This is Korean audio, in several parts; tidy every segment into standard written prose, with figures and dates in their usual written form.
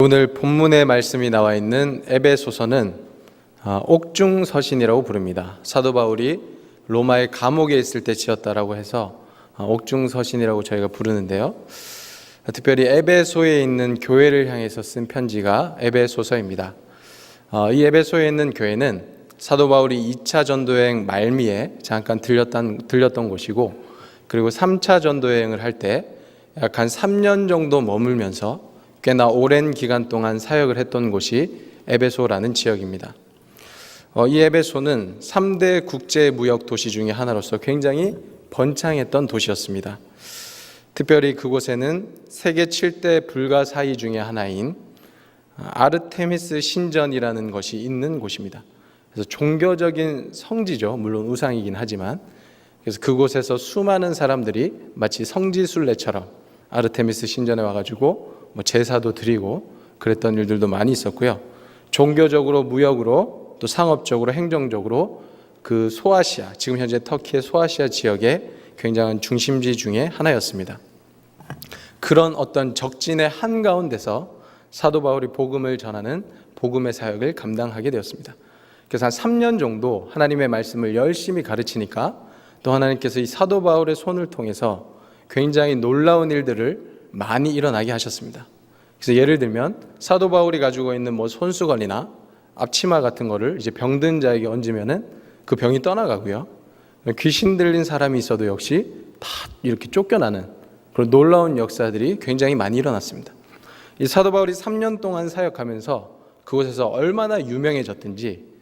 오늘 본문의 말씀이 나와 있는 에베소서는 옥중서신이라고 부릅니다. 사도 바울이 로마의 감옥에 있을 때 지었다라고 해서 옥중서신이라고 저희가 부르는데요. 특별히 에베소에 있는 교회를 향해서 쓴 편지가 에베소서입니다. 이 에베소에 있는 교회는 사도 바울이 2차 전도여행 말미에 잠깐 들렸던 곳이고, 그리고 3차 전도여행을 할 때 약 한 3년 정도 머물면서 꽤나 오랜 기간 동안 사역을 했던 곳이 에베소라는 지역입니다. 이 에베소는 3대 국제무역 도시 중에 하나로서 굉장히 번창했던 도시였습니다. 특별히 그곳에는 세계 7대 불가사의 중에 하나인 아르테미스 신전이라는 것이 있는 곳입니다. 그래서 종교적인 성지죠. 물론 우상이긴 하지만. 그래서 그곳에서 수많은 사람들이 마치 성지순례처럼 아르테미스 신전에 와가지고 제사도 드리고 그랬던 일들도 많이 있었고요. 종교적으로, 무역으로, 또 상업적으로, 행정적으로 그 소아시아, 지금 현재 터키의 소아시아 지역의 굉장한 중심지 중에 하나였습니다. 그런 어떤 적진의 한가운데서 사도 바울이 복음을 전하는 복음의 사역을 감당하게 되었습니다. 그래서 한 3년 정도 하나님의 말씀을 열심히 가르치니까 또 하나님께서 이 사도 바울의 손을 통해서 굉장히 놀라운 일들을 많이 일어나게 하셨습니다. 그래서 예를 들면 사도 바울이 가지고 있는 손수건이나 앞치마 같은 거를 이제 병든 자에게 얹으면은 그 병이 떠나가고요. 귀신 들린 사람이 있어도 역시 다 이렇게 쫓겨나는 그런 놀라운 역사들이 굉장히 많이 일어났습니다. 이 사도 바울이 3년 동안 사역하면서 그곳에서 얼마나 유명해졌든지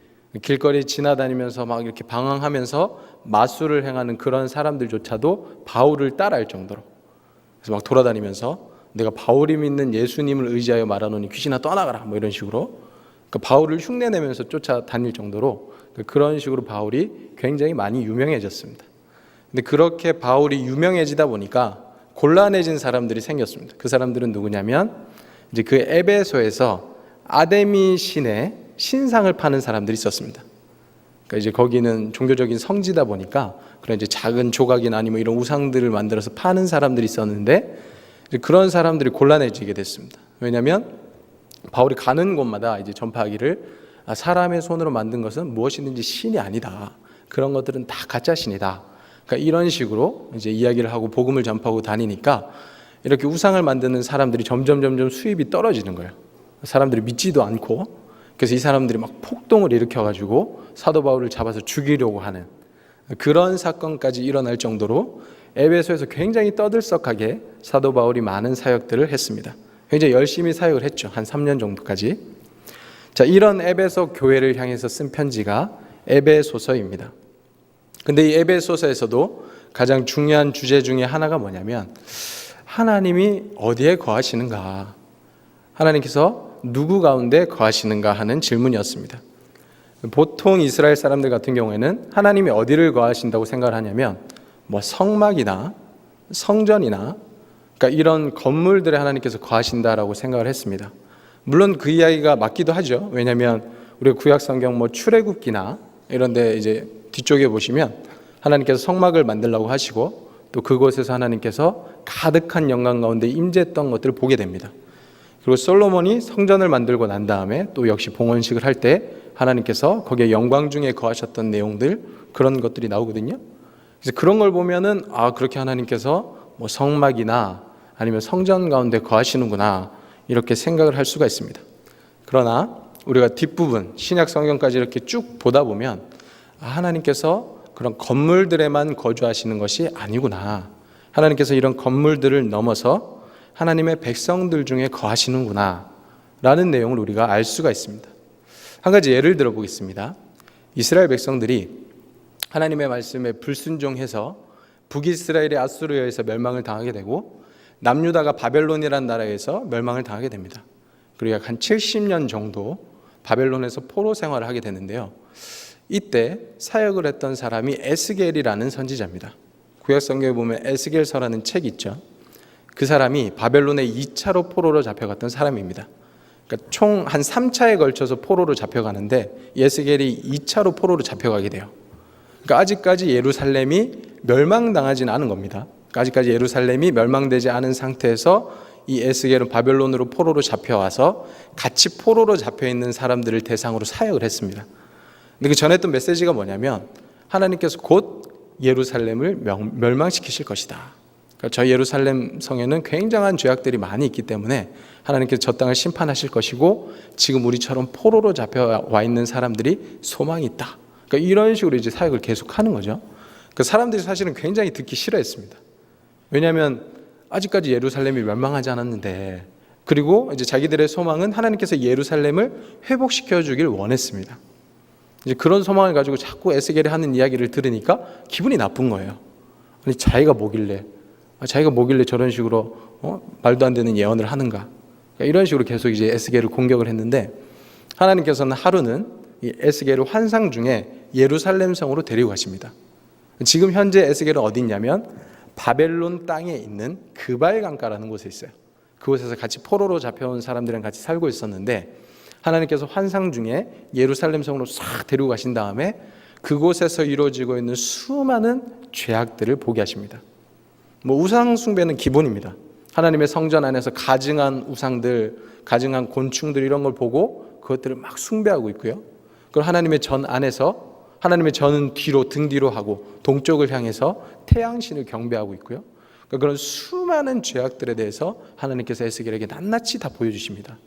길거리 지나다니면서 막 이렇게 방황하면서 마술을 행하는 그런 사람들조차도 바울을 따라할 정도로, 그래서 막 돌아다니면서 내가 바울이 믿는 예수님을 의지하여 말하노니 귀신아 떠나가라 이런 식으로 바울을 흉내내면서 쫓아다닐 정도로 그런 식으로 바울이 굉장히 많이 유명해졌습니다. 근데 그렇게 바울이 유명해지다 보니까 곤란해진 사람들이 생겼습니다. 그 사람들은 누구냐면 이제 그 에베소에서 아데미 신의 신상을 파는 사람들이 있었습니다. 그러니까 이제 거기는 종교적인 성지다 보니까 그런 이제 작은 조각이나 아니면 이런 우상들을 만들어서 파는 사람들이 있었는데, 이제 그런 사람들이 곤란해지게 됐습니다. 왜냐하면 바울이 가는 곳마다 이제 전파하기를 사람의 손으로 만든 것은 무엇이든지 신이 아니다. 그런 것들은 다 가짜 신이다. 그러니까 이런 식으로 이제 이야기를 하고 복음을 전파하고 다니니까 이렇게 우상을 만드는 사람들이 점점 수입이 떨어지는 거예요. 사람들이 믿지도 않고. 그래서 이 사람들이 막 폭동을 일으켜가지고 사도 바울을 잡아서 죽이려고 하는 그런 사건까지 일어날 정도로 에베소에서 굉장히 떠들썩하게 사도 바울이 많은 사역들을 했습니다. 굉장히 열심히 사역을 했죠. 한 3년 정도까지. 자, 이런 에베소 교회를 향해서 쓴 편지가 에베소서입니다. 근데 이 에베소서에서도 가장 중요한 주제 중에 하나가 뭐냐면 하나님이 어디에 거하시는가, 하나님께서 누구 가운데 거하시는가 하는 질문이었습니다. 보통 이스라엘 사람들 같은 경우에는 하나님이 어디를 거하신다고 생각을 하냐면 성막이나 성전이나 그러니까 이런 건물들에 하나님께서 거하신다라고 생각을 했습니다. 물론 그 이야기가 맞기도 하죠. 왜냐하면 우리 구약 성경 출애굽기나 이런 데 이제 뒤쪽에 보시면 하나님께서 성막을 만들라고 하시고 또 그곳에서 하나님께서 가득한 영광 가운데 임재했던 것들을 보게 됩니다. 그리고 솔로몬이 성전을 만들고 난 다음에 또 역시 봉헌식을 할 때 하나님께서 거기에 영광 중에 거하셨던 내용들, 그런 것들이 나오거든요. 그래서 그런 걸 보면은 그렇게 하나님께서 성막이나 아니면 성전 가운데 거하시는구나 이렇게 생각을 할 수가 있습니다. 그러나 우리가 뒷부분 신약 성경까지 이렇게 쭉 보다 보면 하나님께서 그런 건물들에만 거주하시는 것이 아니구나, 하나님께서 이런 건물들을 넘어서 하나님의 백성들 중에 거하시는구나 라는 내용을 우리가 알 수가 있습니다. 한 가지 예를 들어 보겠습니다. 이스라엘 백성들이 하나님의 말씀에 불순종해서 북이스라엘의 아수르에 의해서 멸망을 당하게 되고 남유다가 바벨론이라는 나라에서 멸망을 당하게 됩니다. 그리고 약 한 70년 정도 바벨론에서 포로 생활을 하게 되는데요. 이때 사역을 했던 사람이 에스겔이라는 선지자입니다. 구약 성경에 보면 에스겔서라는 책이 있죠. 그 사람이 바벨론에 2차로 포로로 잡혀갔던 사람입니다. 그러니까 총 한 3차에 걸쳐서 포로로 잡혀가는데 에스겔이 2차로 포로로 잡혀가게 돼요. 그러니까 아직까지 예루살렘이 멸망당하지는 않은 겁니다. 그러니까 아직까지 예루살렘이 멸망되지 않은 상태에서 이 에스겔은 바벨론으로 포로로 잡혀와서 같이 포로로 잡혀 있는 사람들을 대상으로 사역을 했습니다. 근데 그 전했던 메시지가 뭐냐면 하나님께서 곧 예루살렘을 멸망시키실 것이다. 그러니까 저 예루살렘 성에는 굉장한 죄악들이 많이 있기 때문에 하나님께서 저 땅을 심판하실 것이고 지금 우리처럼 포로로 잡혀와 있는 사람들이 소망이 있다. 그러니까 이런 식으로 이제 사역을 계속하는 거죠. 그 사람들이 사실은 굉장히 듣기 싫어했습니다. 왜냐하면 아직까지 예루살렘이 멸망하지 않았는데, 그리고 이제 자기들의 소망은 하나님께서 예루살렘을 회복시켜 주길 원했습니다. 이제 그런 소망을 가지고 자꾸 에스겔이 하는 이야기를 들으니까 기분이 나쁜 거예요. 아니 자기가 뭐길래 저런 식으로 말도 안 되는 예언을 하는가? 그러니까 이런 식으로 계속 이제 에스겔을 공격을 했는데, 하나님께서는 하루는 이 에스겔을 환상 중에 예루살렘 성으로 데리고 가십니다. 지금 현재 에스겔은 어디 있냐면 바벨론 땅에 있는 그발 강가라는 곳에 있어요. 그곳에서 같이 포로로 잡혀온 사람들이랑 같이 살고 있었는데, 하나님께서 환상 중에 예루살렘 성으로 싹 데리고 가신 다음에 그곳에서 이루어지고 있는 수많은 죄악들을 보게 하십니다. 우상 숭배는 기본입니다. 하나님의 성전 안에서 가증한 우상들, 가증한 곤충들 이런 걸 보고 그것들을 막 숭배하고 있고요. 그리고 하나님의 전 안에서 하나님의 전은 뒤로 등 뒤로 하고 동쪽을 향해서 태양신을 경배하고 있고요. 그러니까 그런 수많은 죄악들에 대해서 하나님께서 에스겔에게 낱낱이 다 보여주십니다.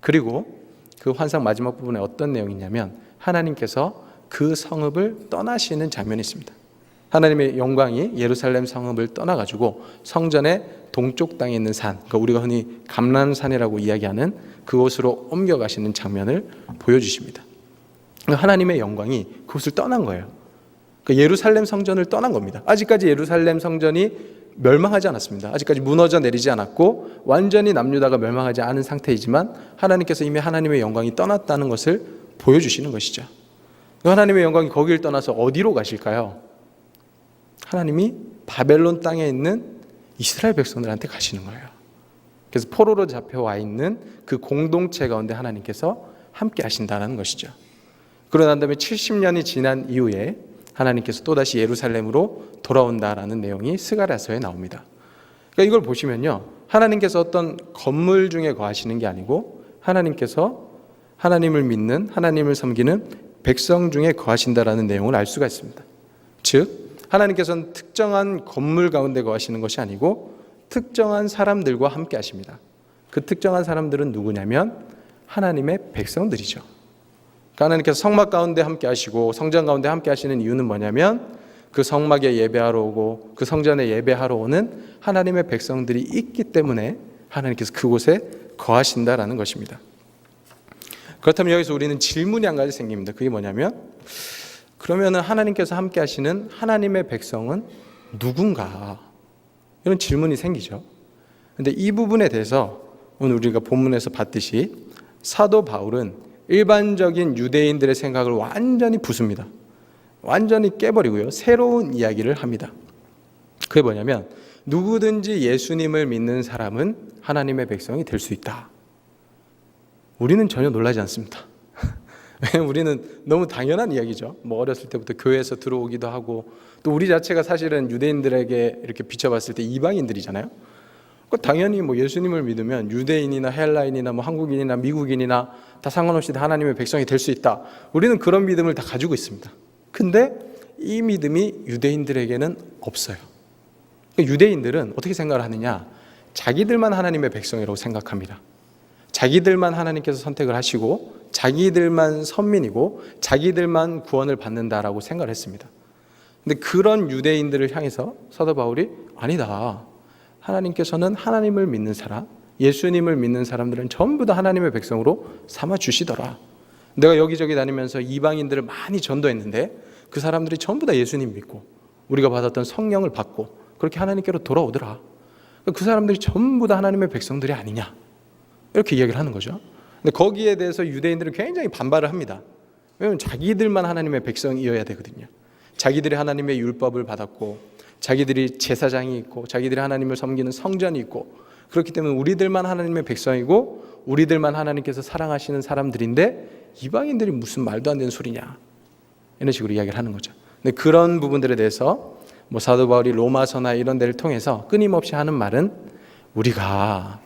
그리고 그 환상 마지막 부분에 어떤 내용이냐면 하나님께서 그 성읍을 떠나시는 장면이 있습니다. 하나님의 영광이 예루살렘 성읍을 떠나가지고 성전의 동쪽 땅에 있는 산, 그러니까 우리가 흔히 감람산이라고 이야기하는 그곳으로 옮겨가시는 장면을 보여주십니다. 하나님의 영광이 그곳을 떠난 거예요. 그러니까 예루살렘 성전을 떠난 겁니다. 아직까지 예루살렘 성전이 멸망하지 않았습니다. 아직까지 무너져 내리지 않았고 완전히 남유다가 멸망하지 않은 상태이지만 하나님께서 이미 하나님의 영광이 떠났다는 것을 보여주시는 것이죠. 하나님의 영광이 거기를 떠나서 어디로 가실까요? 하나님이 바벨론 땅에 있는 이스라엘 백성들한테 가시는 거예요. 그래서 포로로 잡혀와 있는 그 공동체 가운데 하나님께서 함께 하신다는 것이죠. 그러고 난 다음에 70년이 지난 이후에 하나님께서 또다시 예루살렘으로 돌아온다라는 내용이 스가랴서에 나옵니다. 그러니까 이걸 보시면요, 하나님께서 어떤 건물 중에 거하시는 게 아니고 하나님께서 하나님을 믿는, 하나님을 섬기는 백성 중에 거하신다라는 내용을 알 수가 있습니다. 즉 하나님께서는 특정한 건물 가운데 거하시는 것이 아니고 특정한 사람들과 함께 하십니다. 그 특정한 사람들은 누구냐면 하나님의 백성들이죠. 하나님께서 성막 가운데 함께 하시고 성전 가운데 함께 하시는 이유는 뭐냐면 그 성막에 예배하러 오고 그 성전에 예배하러 오는 하나님의 백성들이 있기 때문에 하나님께서 그곳에 거하신다라는 것입니다. 그렇다면 여기서 우리는 질문이 한 가지 생깁니다. 그게 뭐냐면 그러면 하나님께서 함께 하시는 하나님의 백성은 누군가? 이런 질문이 생기죠. 그런데 이 부분에 대해서 오늘 우리가 본문에서 봤듯이 사도 바울은 일반적인 유대인들의 생각을 완전히 부숩니다. 완전히 깨버리고요, 새로운 이야기를 합니다. 그게 뭐냐면 누구든지 예수님을 믿는 사람은 하나님의 백성이 될 수 있다. 우리는 전혀 놀라지 않습니다. 왜냐하면 우리는 너무 당연한 이야기죠. 어렸을 때부터 교회에서 들어오기도 하고 또 우리 자체가 사실은 유대인들에게 이렇게 비춰봤을 때 이방인들이잖아요. 당연히 예수님을 믿으면 유대인이나 헬라인이나 한국인이나 미국인이나 다 상관없이 다 하나님의 백성이 될 수 있다. 우리는 그런 믿음을 다 가지고 있습니다. 근데 이 믿음이 유대인들에게는 없어요. 유대인들은 어떻게 생각을 하느냐? 자기들만 하나님의 백성이라고 생각합니다. 자기들만 하나님께서 선택을 하시고 자기들만 선민이고 자기들만 구원을 받는다라고 생각을 했습니다. 근데 그런 유대인들을 향해서 사도 바울이 아니다. 하나님께서는 하나님을 믿는 사람, 예수님을 믿는 사람들은 전부 다 하나님의 백성으로 삼아 주시더라. 내가 여기저기 다니면서 이방인들을 많이 전도했는데 그 사람들이 전부 다 예수님 믿고 우리가 받았던 성령을 받고 그렇게 하나님께로 돌아오더라. 그 사람들이 전부 다 하나님의 백성들이 아니냐, 이렇게 이야기를 하는 거죠. 근데 거기에 대해서 유대인들은 굉장히 반발을 합니다. 왜냐하면 자기들만 하나님의 백성이어야 되거든요. 자기들이 하나님의 율법을 받았고 자기들이 제사장이 있고 자기들이 하나님을 섬기는 성전이 있고 그렇기 때문에 우리들만 하나님의 백성이고 우리들만 하나님께서 사랑하시는 사람들인데 이방인들이 무슨 말도 안 되는 소리냐, 이런 식으로 이야기를 하는 거죠. 근데 그런 부분들에 대해서 사도 바울이 로마서나 이런 데를 통해서 끊임없이 하는 말은 우리가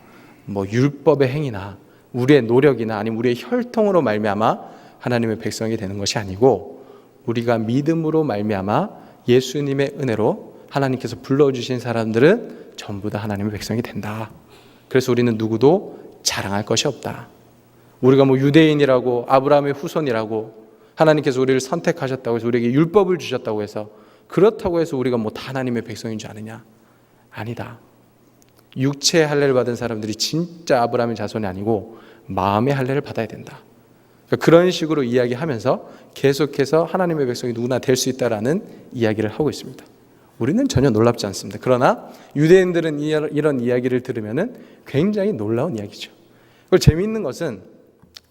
뭐 율법의 행위나 우리의 노력이나 아니면 우리의 혈통으로 말미암아 하나님의 백성이 되는 것이 아니고 우리가 믿음으로 말미암아 예수님의 은혜로 하나님께서 불러주신 사람들은 전부 다 하나님의 백성이 된다. 그래서 우리는 누구도 자랑할 것이 없다. 우리가 뭐 유대인이라고 아브라함의 후손이라고 하나님께서 우리를 선택하셨다고 해서 우리에게 율법을 주셨다고 해서 그렇다고 해서 우리가 뭐 다 하나님의 백성인 줄 아느냐? 아니다. 육체의 할례를 받은 사람들이 진짜 아브라함의 자손이 아니고 마음의 할례를 받아야 된다. 그러니까 그런 식으로 이야기하면서 계속해서 하나님의 백성이 누구나 될 수 있다라는 이야기를 하고 있습니다. 우리는 전혀 놀랍지 않습니다. 그러나 유대인들은 이런 이야기를 들으면 굉장히 놀라운 이야기죠. 그리고 재미있는 것은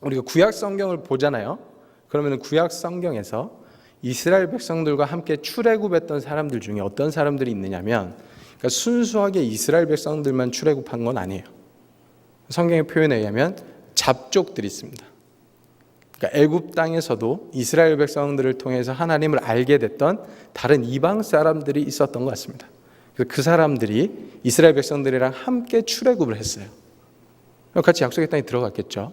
우리가 구약 성경을 보잖아요. 그러면 구약 성경에서 이스라엘 백성들과 함께 출애굽했던 사람들 중에 어떤 사람들이 있느냐면 그러니까 순수하게 이스라엘 백성들만 출애굽한 건 아니에요. 성경의 표현에 의하면 잡족들이 있습니다. 그러니까 애굽 땅에서도 이스라엘 백성들을 통해서 하나님을 알게 됐던 다른 이방 사람들이 있었던 것 같습니다. 그래서 그 사람들이 이스라엘 백성들이랑 함께 출애굽을 했어요. 같이 약속의 땅에 들어갔겠죠.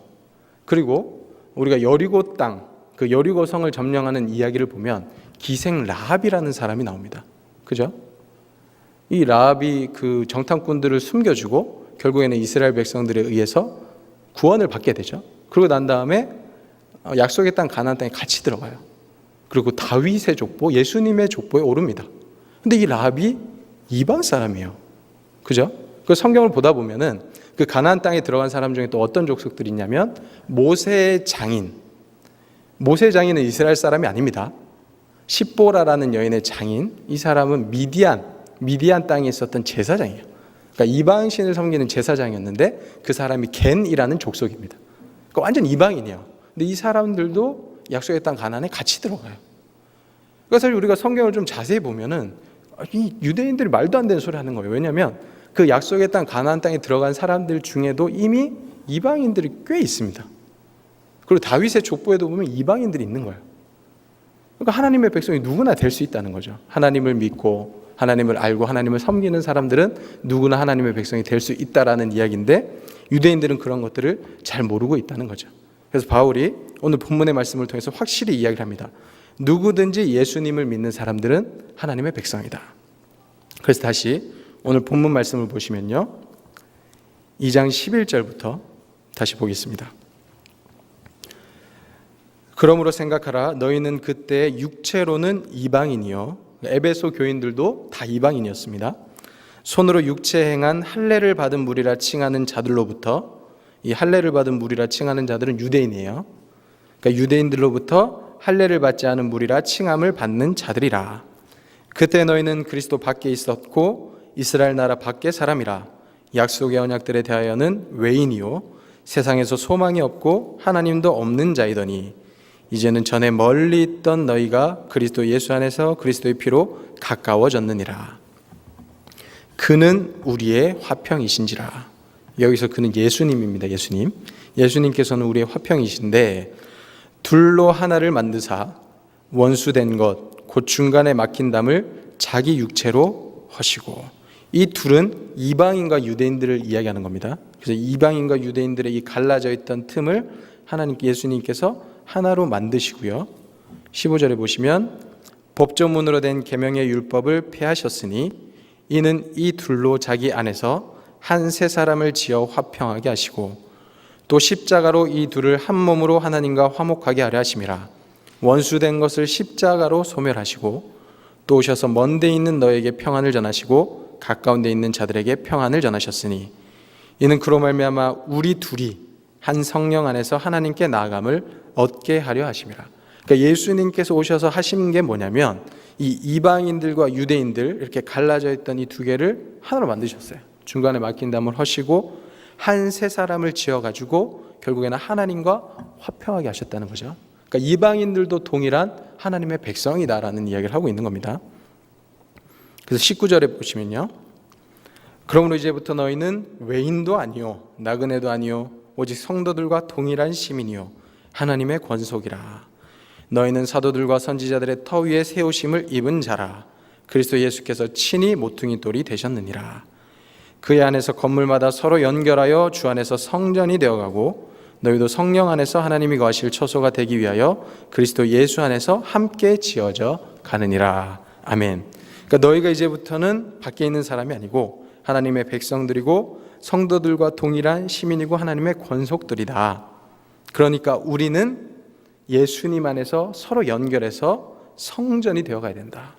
그리고 우리가 여리고 땅, 그 여리고 성을 점령하는 이야기를 보면 기생 라합이라는 사람이 나옵니다. 그죠? 이 라합이 그 정탐꾼들을 숨겨주고 결국에는 이스라엘 백성들에 의해서 구원을 받게 되죠. 그러고 난 다음에 약속의 땅 가나안 땅에 같이 들어가요. 그리고 다윗의 족보, 예수님의 족보에 오릅니다. 근데 이 라합이 이방 사람이에요. 그죠? 그 성경을 보다 보면은 그 가나안 땅에 들어간 사람 중에 또 어떤 족속들이 있냐면 모세의 장인. 모세의 장인은 이스라엘 사람이 아닙니다. 십보라라는 여인의 장인. 이 사람은 미디안 땅에 있었던 제사장이에요. 그러니까 이방신을 섬기는 제사장이었는데 그 사람이 겐이라는 족속입니다. 그러니까 완전 이방인이에요. 근데 이 사람들도 약속의 땅 가나안에 같이 들어가요. 그러니까 사실 우리가 성경을 좀 자세히 보면은 이 유대인들이 말도 안 되는 소리 하는 거예요. 왜냐하면 그 약속의 땅 가나안 땅에 들어간 사람들 중에도 이미 이방인들이 꽤 있습니다. 그리고 다윗의 족보에도 보면 이방인들이 있는 거예요. 그러니까 하나님의 백성이 누구나 될 수 있다는 거죠. 하나님을 믿고 하나님을 알고 하나님을 섬기는 사람들은 누구나 하나님의 백성이 될 수 있다라는 이야기인데 유대인들은 그런 것들을 잘 모르고 있다는 거죠. 그래서 바울이 오늘 본문의 말씀을 통해서 확실히 이야기를 합니다. 누구든지 예수님을 믿는 사람들은 하나님의 백성이다. 그래서 다시 오늘 본문 말씀을 보시면요. 2장 11절부터 다시 보겠습니다. 그러므로 생각하라. 너희는 그때 육체로는 이방인이요. 에베소 교인들도 다 이방인이었습니다. 손으로 육체 행한 할례를 받은 무리라 칭하는 자들로부터, 이 할례를 받은 무리라 칭하는 자들은 유대인이에요. 그러니까 유대인들로부터 할례를 받지 않은 무리라 칭함을 받는 자들이라. 그때 너희는 그리스도 밖에 있었고 이스라엘 나라 밖의 사람이라. 약속의 언약들에 대하여는 외인이요 세상에서 소망이 없고 하나님도 없는 자이더니 이제는 전에 멀리 있던 너희가 그리스도 예수 안에서 그리스도의 피로 가까워졌느니라. 그는 우리의 화평이신지라. 여기서 그는 예수님입니다. 예수님께서는 우리의 화평이신데 둘로 하나를 만드사 원수된 것 곧 중간에 막힌 담을 자기 육체로 허시고. 이 둘은 이방인과 유대인들을 이야기하는 겁니다. 그래서 이방인과 유대인들의 이 갈라져 있던 틈을 예수님께서 하나로 만드시고요. 15절에 보시면 법조문으로 된 계명의 율법을 폐하셨으니 이는 이 둘로 자기 안에서 한 세 사람을 지어 화평하게 하시고 또 십자가로 이 둘을 한 몸으로 하나님과 화목하게 하려 하심이라. 원수된 것을 십자가로 소멸하시고 또 오셔서 먼 데 있는 너에게 평안을 전하시고 가까운 데 있는 자들에게 평안을 전하셨으니 이는 그로 말미암아 우리 둘이 한 성령 안에서 하나님께 나아감을 얻게 하려 하심이라. 그러니까 예수님께서 오셔서 하신 게 뭐냐면 이 이방인들과 유대인들 이렇게 갈라져 있던 이 두 개를 하나로 만드셨어요. 중간에 막힌 담을 허시고 한 세 사람을 지어가지고 결국에는 하나님과 화평하게 하셨다는 거죠. 그러니까 이방인들도 동일한 하나님의 백성이다라는 이야기를 하고 있는 겁니다. 그래서 19절에 보시면요. 그러므로 이제부터 너희는 외인도 아니요 나그네도 아니요 오직 성도들과 동일한 시민이요 하나님의 권속이라. 너희는 사도들과 선지자들의 터 위에 세우심을 입은 자라. 그리스도 예수께서 친히 모퉁이 돌이 되셨느니라. 그의 안에서 건물마다 서로 연결하여 주 안에서 성전이 되어가고 너희도 성령 안에서 하나님이 거하실 처소가 되기 위하여 그리스도 예수 안에서 함께 지어져 가느니라. 아멘. 그러니까 너희가 이제부터는 밖에 있는 사람이 아니고 하나님의 백성들이고 성도들과 동일한 시민이고 하나님의 권속들이다. 그러니까 우리는 예수님 안에서 서로 연결해서 성전이 되어가야 된다.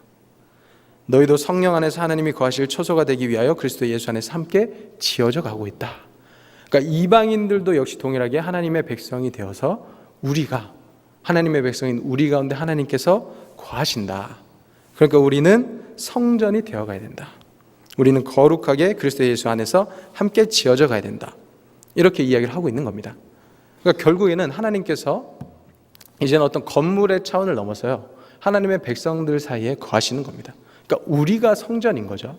너희도 성령 안에서 하나님이 거하실 처소가 되기 위하여 그리스도 예수 안에서 함께 지어져 가고 있다. 그러니까 이방인들도 역시 동일하게 하나님의 백성이 되어서 우리가 하나님의 백성인 우리 가운데 하나님께서 거하신다. 그러니까 우리는 성전이 되어가야 된다. 우리는 거룩하게 그리스도 예수 안에서 함께 지어져 가야 된다. 이렇게 이야기를 하고 있는 겁니다. 그러니까 결국에는 하나님께서 이제는 어떤 건물의 차원을 넘어서요, 하나님의 백성들 사이에 거하시는 겁니다. 그러니까 우리가 성전인 거죠.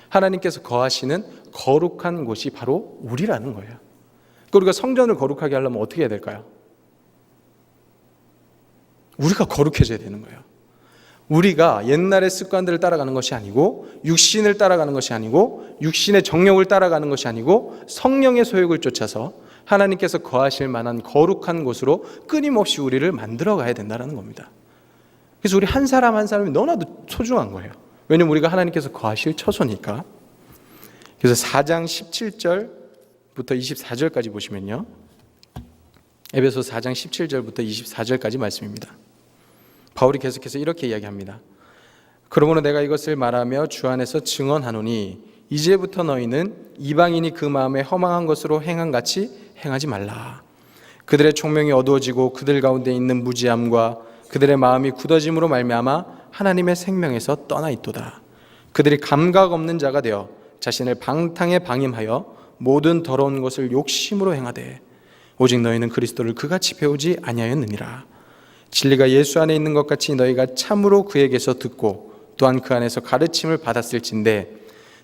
하나님께서 거하시는 거룩한 곳이 바로 우리라는 거예요. 그러니까 우리가 성전을 거룩하게 하려면 어떻게 해야 될까요? 우리가 거룩해져야 되는 거예요. 우리가 옛날의 습관들을 따라가는 것이 아니고 육신을 따라가는 것이 아니고 육신의 정욕을 따라가는 것이 아니고 성령의 소욕을 쫓아서 하나님께서 거하실 만한 거룩한 곳으로 끊임없이 우리를 만들어 가야 된다는 겁니다. 그래서 우리 한 사람 한 사람이 너무나도 소중한 거예요. 왜냐하면 우리가 하나님께서 거하실 처소니까. 그래서 4장 17절부터 24절까지 보시면요, 에베소 4장 17절부터 24절까지 말씀입니다. 바울이 계속해서 이렇게 이야기합니다. 그러므로 내가 이것을 말하며 주 안에서 증언하노니 이제부터 너희는 이방인이 그 마음에 허망한 것으로 행한 같이 행하지 말라. 그들의 총명이 어두워지고 그들 가운데 있는 무지함과 그들의 마음이 굳어짐으로 말미암아 하나님의 생명에서 떠나 있도다. 그들이 감각 없는 자가 되어 자신을 방탕에 방임하여 모든 더러운 것을 욕심으로 행하되 오직 너희는 그리스도를 그같이 배우지 아니하였느니라. 진리가 예수 안에 있는 것 같이 너희가 참으로 그에게서 듣고 또한 그 안에서 가르침을 받았을진데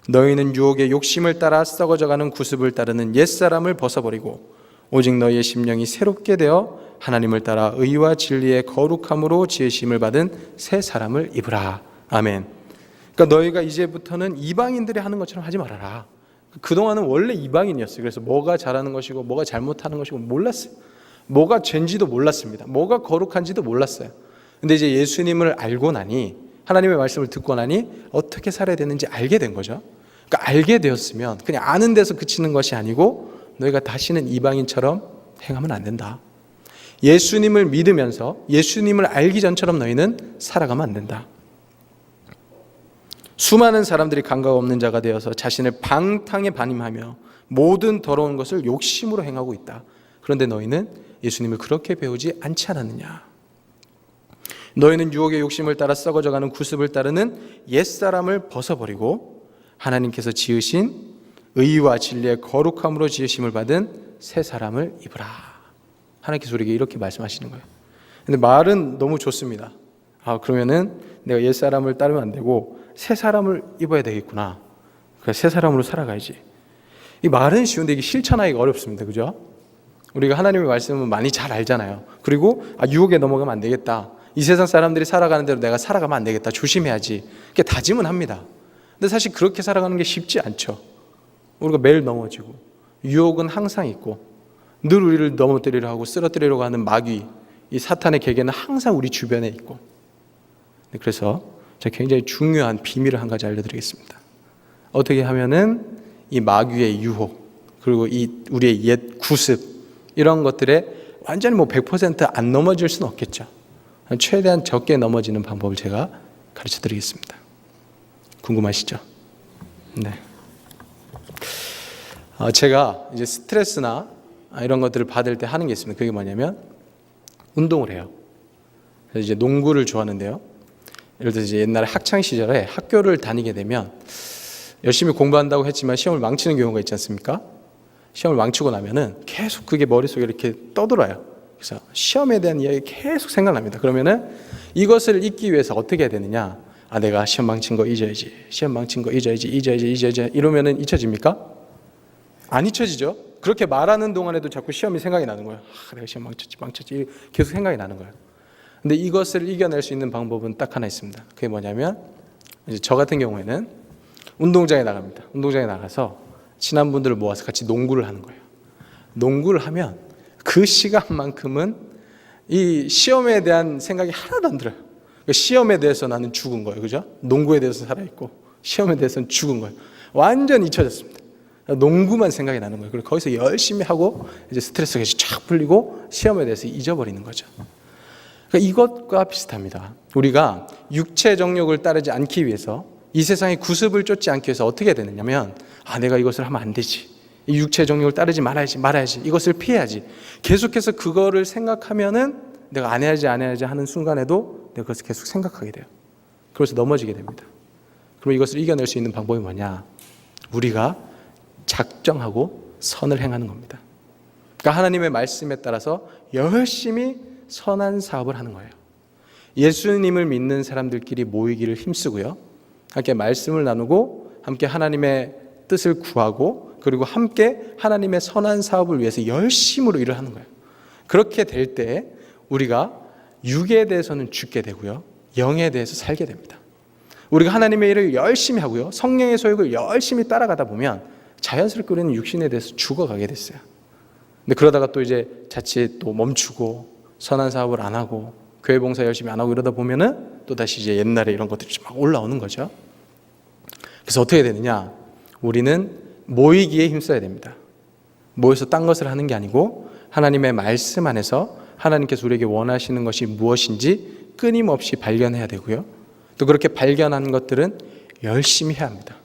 너희는 유혹의 욕심을 따라 썩어져가는 구습을 따르는 옛사람을 벗어버리고 오직 너희의 심령이 새롭게 되어 하나님을 따라 의와 진리의 거룩함으로 지으심을 받은 새 사람을 입으라. 아멘. 그러니까 너희가 이제부터는 이방인들이 하는 것처럼 하지 말아라. 그동안은 원래 이방인이었어요. 그래서 뭐가 잘하는 것이고 뭐가 잘못하는 것이고 몰랐어요. 뭐가 죄인지도 몰랐습니다. 뭐가 거룩한지도 몰랐어요. 근데 이제 예수님을 알고 나니, 하나님의 말씀을 듣고 나니 어떻게 살아야 되는지 알게 된 거죠. 그러니까 알게 되었으면 그냥 아는 데서 그치는 것이 아니고 너희가 다시는 이방인처럼 행하면 안 된다. 예수님을 믿으면서 예수님을 알기 전처럼 너희는 살아가면 안 된다. 수많은 사람들이 감각 없는 자가 되어서 자신을 방탕에 반임하며 모든 더러운 것을 욕심으로 행하고 있다. 그런데 너희는 예수님을 그렇게 배우지 않지 않았느냐. 너희는 유혹의 욕심을 따라 썩어져가는 구습을 따르는 옛사람을 벗어버리고 하나님께서 지으신 의와 진리의 거룩함으로 지으심을 받은 새 사람을 입으라. 하나님께서 우리에게 이렇게 말씀하시는 거예요. 근데 말은 너무 좋습니다. 그러면은 내가 옛사람을 따르면 안 되고 새 사람을 입어야 되겠구나. 그러니까 새 사람으로 살아가야지. 이 말은 쉬운데 이게 실천하기가 어렵습니다. 그죠? 우리가 하나님의 말씀을 많이 잘 알잖아요. 그리고 유혹에 넘어가면 안 되겠다. 이 세상 사람들이 살아가는 대로 내가 살아가면 안 되겠다. 조심해야지. 이렇게 다짐은 합니다. 근데 사실 그렇게 살아가는 게 쉽지 않죠. 우리가 매일 넘어지고 유혹은 항상 있고 늘 우리를 넘어뜨리려 하고 쓰러뜨리려고 하는 마귀, 이 사탄의 계계는 항상 우리 주변에 있고. 그래서 제가 굉장히 중요한 비밀을 한 가지 알려드리겠습니다. 어떻게 하면은 이 마귀의 유혹, 그리고 이 우리의 옛 구습, 이런 것들에 완전히 100% 안 넘어질 수는 없겠죠. 최대한 적게 넘어지는 방법을 제가 가르쳐 드리겠습니다. 궁금하시죠? 네. 제가 이제 스트레스나 이런 것들을 받을 때 하는 게 있습니다. 그게 뭐냐면 운동을 해요. 그래서 이제 농구를 좋아하는데요. 예를 들어서 이제 옛날에 학창 시절에 학교를 다니게 되면 열심히 공부한다고 했지만 시험을 망치는 경우가 있지 않습니까? 시험을 망치고 나면은 계속 그게 머릿속에 이렇게 떠들어요. 그래서 시험에 대한 이야기 계속 생각납니다. 그러면은 이것을 잊기 위해서 어떻게 해야 되느냐? 내가 시험 망친 거 잊어야지. 시험 망친 거 잊어야지. 이러면은 잊혀집니까? 안 잊혀지죠. 그렇게 말하는 동안에도 자꾸 시험이 생각이 나는 거예요. 내가 시험 망쳤지. 계속 생각이 나는 거예요. 근데 이것을 이겨낼 수 있는 방법은 딱 하나 있습니다. 그게 뭐냐면 이제 저 같은 경우에는 운동장에 나갑니다. 운동장에 나가서 친한 분들을 모아서 같이 농구를 하는 거예요. 농구를 하면 그 시간만큼은 이 시험에 대한 생각이 하나도 안 들어요. 시험에 대해서 나는 죽은 거예요. 그죠? 농구에 대해서 살아있고 시험에 대해서는 죽은 거예요. 완전 잊혀졌습니다. 농구만 생각이 나는 거예요. 그리고 거기서 열심히 하고 이제 스트레스가 쫙 풀리고 시험에 대해서 잊어버리는 거죠. 그러니까 이것과 비슷합니다. 우리가 육체 정욕을 따르지 않기 위해서 이 세상의 구습을 쫓지 않기 위해서 어떻게 되느냐면 내가 이것을 하면 안 되지. 이 육체 정욕을 따르지 말아야지. 이것을 피해야지. 계속해서 그거를 생각하면은 내가 안 해야지 하는 순간에도 내가 그것을 계속 생각하게 돼요. 그래서 넘어지게 됩니다. 그럼 이것을 이겨낼 수 있는 방법이 뭐냐? 우리가 작정하고 선을 행하는 겁니다. 그러니까 하나님의 말씀에 따라서 열심히 선한 사업을 하는 거예요. 예수님을 믿는 사람들끼리 모이기를 힘쓰고요. 함께 말씀을 나누고 함께 하나님의 뜻을 구하고 그리고 함께 하나님의 선한 사업을 위해서 열심으로 일을 하는 거예요. 그렇게 될 때 우리가 육에 대해서는 죽게 되고요. 영에 대해서 살게 됩니다. 우리가 하나님의 일을 열심히 하고요. 성령의 소욕을 열심히 따라가다 보면 자연스럽게 우리는 육신에 대해서 죽어가게 됐어요. 근데 그러다가 또 이제 자칫 또 멈추고 선한 사업을 안 하고 교회 봉사 열심히 안 하고 이러다 보면은 또 다시 이제 옛날에 이런 것들이 막 올라오는 거죠. 그래서 어떻게 되느냐? 우리는 모이기에 힘써야 됩니다. 모여서 딴 것을 하는 게 아니고 하나님의 말씀 안에서 하나님께서 우리에게 원하시는 것이 무엇인지 끊임없이 발견해야 되고요. 또 그렇게 발견한 것들은 열심히 해야 합니다.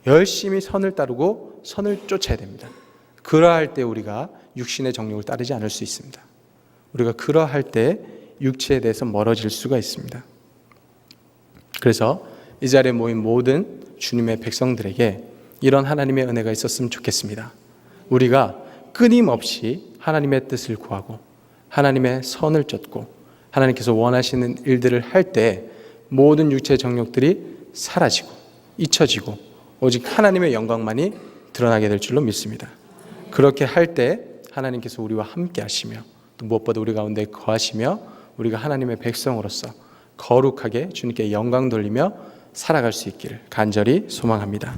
열심히 선을 따르고 선을 쫓아야 됩니다. 그러할 때 우리가 육신의 정욕을 따르지 않을 수 있습니다. 우리가 그러할 때 육체에 대해서 멀어질 수가 있습니다. 그래서 이 자리에 모인 모든 주님의 백성들에게 이런 하나님의 은혜가 있었으면 좋겠습니다. 우리가 끊임없이 하나님의 뜻을 구하고 하나님의 선을 쫓고 하나님께서 원하시는 일들을 할 때 모든 육체의 정욕들이 사라지고 잊혀지고 오직 하나님의 영광만이 드러나게 될 줄로 믿습니다. 그렇게 할 때 하나님께서 우리와 함께 하시며 또 무엇보다 우리 가운데 거하시며 우리가 하나님의 백성으로서 거룩하게 주님께 영광 돌리며 살아갈 수 있기를 간절히 소망합니다.